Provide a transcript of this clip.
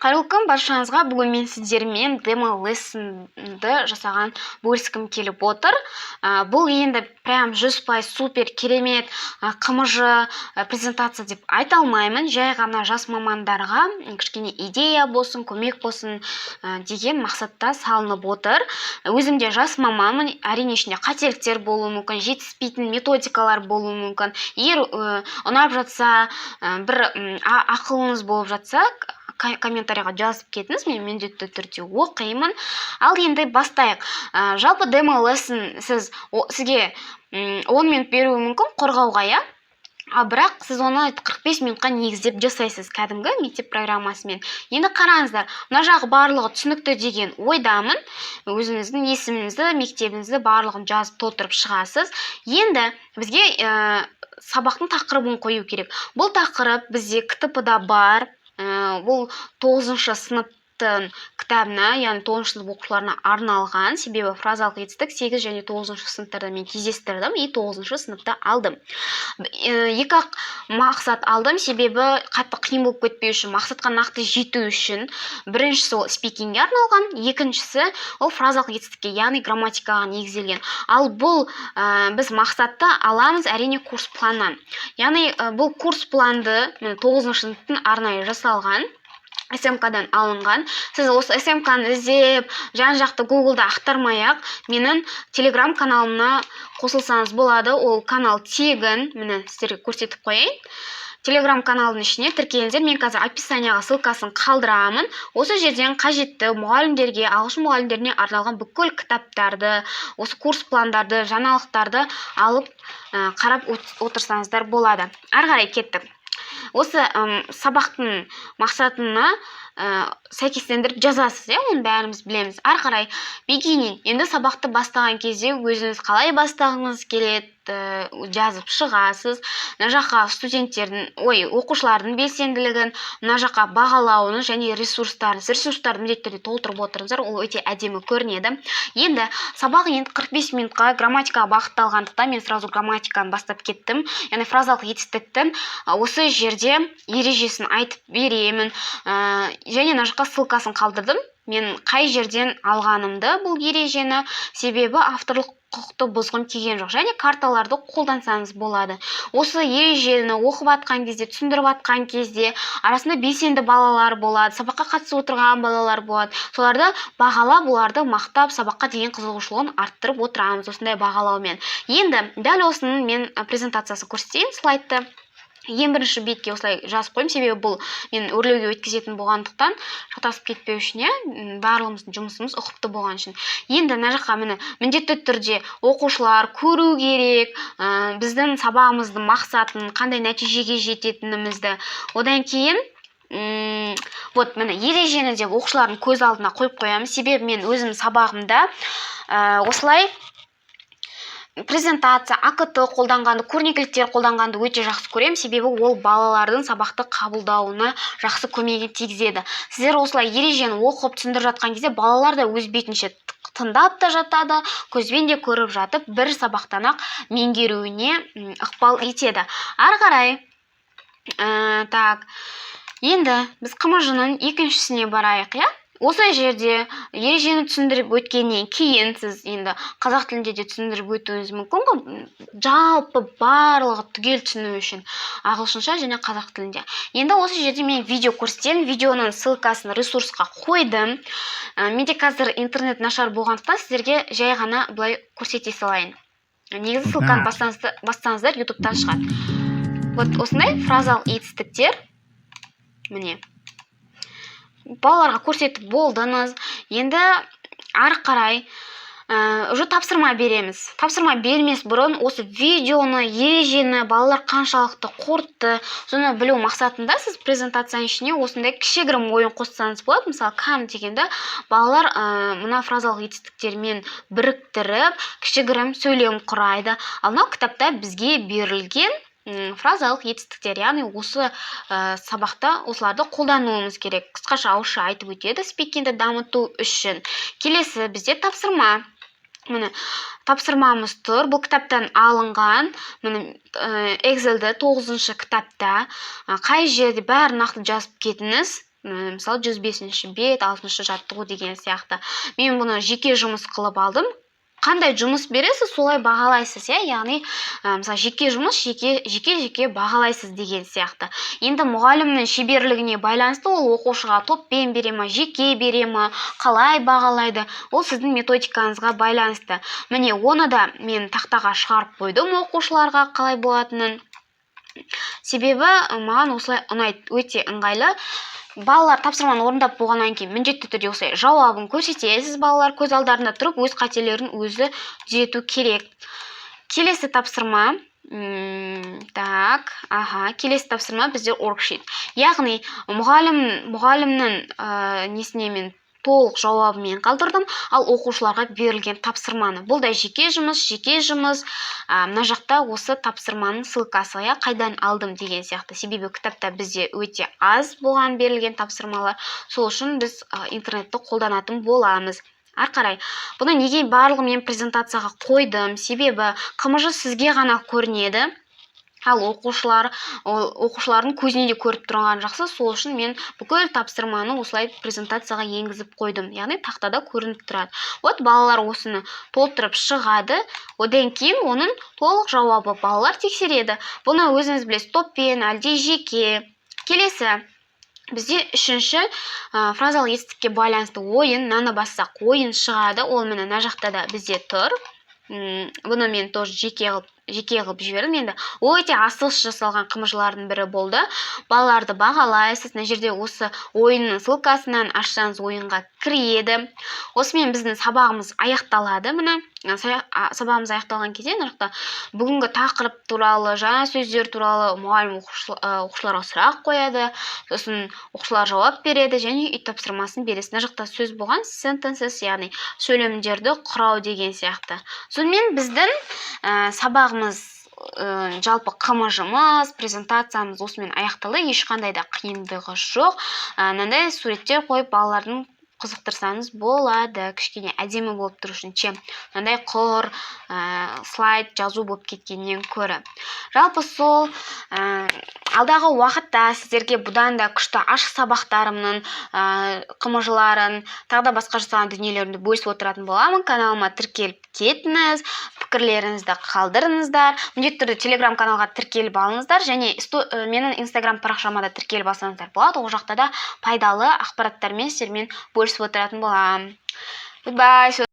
Қайырлы күн баршаңызға. Бүгін мен сіздермен demo lesson'ды жасаған бөліскім келіп отыр. Бұл енді прям 100% супер керемет қымыжы презентация деп айта алмаймын. Жай ғана жас мамандарға кішкене идея болсын, көмек болсын деген мақсатта салынып отыр. Өзім де жас маманмын. Әрине ішінде қателіктер болуы мүмкін, жетіспейтін методикалар болуы мүмкін. Егер ұнап жатса, бір ақылыңыз болып жатса, комментарийға жазып кетіңіз, мен міндетті түрде оқимын. Ал енді бастайық. Жалпы demo lesson сізге 10 минут беруі мүмкін қорғауға, иә? Бірақ сіз оны 45 минутқа негіздеп жасайсыз, кәдімгі мектеп программасымен. Енді қараңыздар, мына жағы барлығы түсінікті деген ойдамын. Өзіңіздің есіміңізді, мектебіңізді барлығын жазып толтырып шығасыз. Енді бізге сабақтың тақырыбын қою керек. Бұл тақырып бізде КТП-да бар. Бұл 9-шы сыныптың кітабына, яғни 9-шы сынып оқушыларына арналған. Себебі фразалық етістік 8 және 9-шы сыныптарда мен кездестірдім, и 9-шы сыныпта алдым. Екі мақсат алдым, себебі қатты қиын болып кетпеу үшін, мақсатқа нақты жету үшін. Біріншісі ол спикингке арналған, екіншісі ол фразалық етістікке, яғни грамматикаға негізделген. Ал бұл біз мақсатты аламыз әрине курс планнан. Яғни бұл курс планды 9-шы сыныптың арнайы жасалған, SMK-дан алынған. Сіз осы SMK-ны іздеп, жан-жақты Google-да ақтармай-ақ, менің Telegram каналымна қосылсаңыз болады. Ол канал тегін, міне сіздерге көрсетіп қояйын. Telegram каналының ішіне тіркеліңіздер. Мен қазір описанияға ссылкасын қалдырамын. Осы жерден қажетті мұғалімдерге, ағылшын мұғалімдеріне арналған бүкіл кітаптарды, осы курс пландарды, жаңалықтарды алып қарап отырсаңыздар болады. Ары қарай кеттік. Осы сабақтың мақсатына сәйкестендіріп жазасыз, оны бәріміз білеміз. Ары қарай beginning. Енді сабақты бастаған кезде өзіңіз қалай бастағыңыз келеді, жазып шығасыз. Мына жаққа студенттердің, оқушылардың белсенділігін, мына жаққа бағалауын және ресурстарды міндетті түрде толтырып отырыңыздар. Ол өте әдемі көрінеді. Енді сабақ 45 минутқа грамматикаға бағытталғандықтан мен сразу грамматиканы бастап кеттім. Яғни фразалық етістіктің осы жерде ережесін айтып беремін. Және мына жаққа ссылкасын қалдырдым. Мен қай жерден алғанымды бұл ережені, себебі авторлық құқықты бұзғым келген жоқ. Және карталарды қолдансаңыз болады. Осы ережені оқып атқан кезде, түсіндіріп атқан кезде арасында белсенді балалар болады, сабаққа қатысып отырған балалар болады. Соларды бағалап, оларды мақтап, сабаққа деген қызығушылығын арттырып отырамыз осындай бағалаумен. Енді дәл осының мен презентациясын көрсетейін, слайдты. Ең бірінші бетке осылай жазып қойым, себебі бұл мен өрлеуге өткізетін болғандықтан, шатасып кетпеу үшін, барлығымыздың жұмысымыз ұқыпты болған үшін. Енді мына жаққа міндетті түрде оқушылар көру керек, біздің сабағымыздың мақсатын, қандай нәтижеге жететінімізді. Одан кейін міне ережені де оқушылардың көз алдына қойып қоямыз, себебі мен өзім сабағымда осылай презентация, АКТ қолданғанды, көрнекіліктер қолданғанды өте жақсы көремін, себебі ол балалардың сабақты қабылдауына жақсы көмегін тигізеді. Сіздер осылай ережені оқып түсіндіріп жатқан кезде балалар да өз бетінше тыңдап та жатады, көзбен де көріп жатып, бір сабақтан-ақ меңгеруіне ықпал етеді. Ары қарай, енді біз қымыжының екіншісіне барайық, иә? Осы жерде ережені түсіндіріп өткеннен кейін сіз енді қазақ тілінде де түсіндіріп өтуіңіз мүмкін ғой, жалпы барлығы түгел түсіну үшін ағылшынша және қазақ тілінде. Енді осы жерде мен видео көрсетемін, видеоның ссылкасын ресурсқа қойдым. Менде қазір интернет нашар болғандықтан сіздерге жай ғана былай көрсете салайын. Негізі ссылканы бастаңыздар, ютубтан шығады. Вот осындай фразалық етістіктер, міне. Балаларға көрсетіп болдыңыз. Енді ары қарай уже тапсырма береміз. Тапсырма бермес бұрын осы видеоны, ережені балалар қаншалықты қорытты, соны білу мақсатында сіз презентацияның ішіне осындай кішігірім ойын қоссаңыз болады. Мысалы, кам дегенде балалар мына фразалық етістіктермен біріктіріп, кішігірім сөйлем құрайды. Ал мынау кітапта бізге берілген фразалық етістіктер, яғни осы сабақта осыларды қолдануымыз керек. Қысқаша ауызша айтып өтеді спикингті дамыту үшін. Келесі бізде тапсырма. Міне тапсырмамыз тұр. Бұл кітаптан алынған. Міне Excel'ді 9-шы кітапта қай жерде бәрін нақты жазып кетіңіз. мысалы 105-ші бет, 6-шы жаттығу деген сияқты. Мен бұны жеке жұмыс қылып алдым. Қандай жұмыс бересіз, солай бағалайсыз, яғни мысалы жеке жұмыс жеке бағалайсыз деген сияқты. Енді мұғалімнің шеберлігіне байланысты ол оқушыға топпен бере ме, жеке бере ме, қалай бағалайды, ол сіздің методикаңызға байланысты. Міне оны да мен тақтаға шығарып қойдым оқушыларға қалай болатынын. Себебі маған осылай ұнайды, өте ыңғайлы. Балалар тапсырманы орындап болғаннан кейін міндетті түрде осылай жауабын көрсетесіз, балалар көз алдарында тұрып өз қателерін өзі түзету керек. Келесі тапсырма, келесі тапсырма бізде worksheet. Яғни мұғалімнің несіне мен толық жауабымен қалдырдым, ал оқушыларға берілген тапсырманы. Бұл да жеке жұмыс. Мына жақта осы тапсырманың ссылкасы, қайдан алдым деген сияқты. Себебі кітапта бізде өте аз болған берілген тапсырмалар. Сол үшін біз интернетті қолданатын боламыз. Қарай, бұны неге барлығын мен презентацияға қойдым? Себебі қымыжы сізге ғана көрінеді. Ал оқушылардың көзіне де көріп тұрған жақсы, сол үшін мен бүкіл тапсырманы осылай презентацияға енгізіп қойдым. Яғни тақтада көрініп тұрады. Балалар осыны толтырып шығады, одан кейін оның толық жауабы балалар тексереді. Бұны өзіңіз білесіз, топпен, әлде жеке. Келесі, бізде үшінші фразалық етістікке байланысты ойын, наны бассақ ойын шығады. Ол міне мына жақта да бізде тұр. Бұны мен тоже жеке қылып жібердім. Енді өте асығыс жасалған қымыжылардың бірі болды. Балаларды бағалайсыз. Мына жерде осы ойынның ссылкасынан ашсаңыз ойынға кіреді. Осымен біздің сабағымыз аяқталады. Міне сабағымыз аяқталған кезде бүгінгі тақырып туралы, жаңа сөздер туралы мұғалім оқушыларға сұрақ қояды. Сосын оқушылар жауап береді және үй тапсырмасын бересіз. Мына жақта сөз болған sentences, яғни сөйлемдерді құрау деген сияқты. Сонымен біздің сабағымыз, жалпы қымыжымыз, презентациямыз осымен аяқталды. Ешқандай да қиындығы жоқ. Мынандай суреттер қойып балалардың қызықтырсаңыз болады. Кішкене әдемі болып тұру үшін мынандай құр слайд жазу болып кеткеннен көрі. Жалпы сол алдағы уақытта сіздерге бұдан да күшті ашық сабақтарымның қымыжыларын, тағы да басқа жасаған дүниелерімді бөлісіп отыратын боламын. Каналыма тіркеліп кетіңіз, пікірлеріңізді қалдырыңыздар. Міндетті түрде Telegram каналға тіркеліп алыңыздар және менің Instagram парақшама да тіркеліп алсаңыздар болады. Ол жақта да пайдалы ақпараттармен сіздермен бөлісіп отыратын боламын. Goodbye.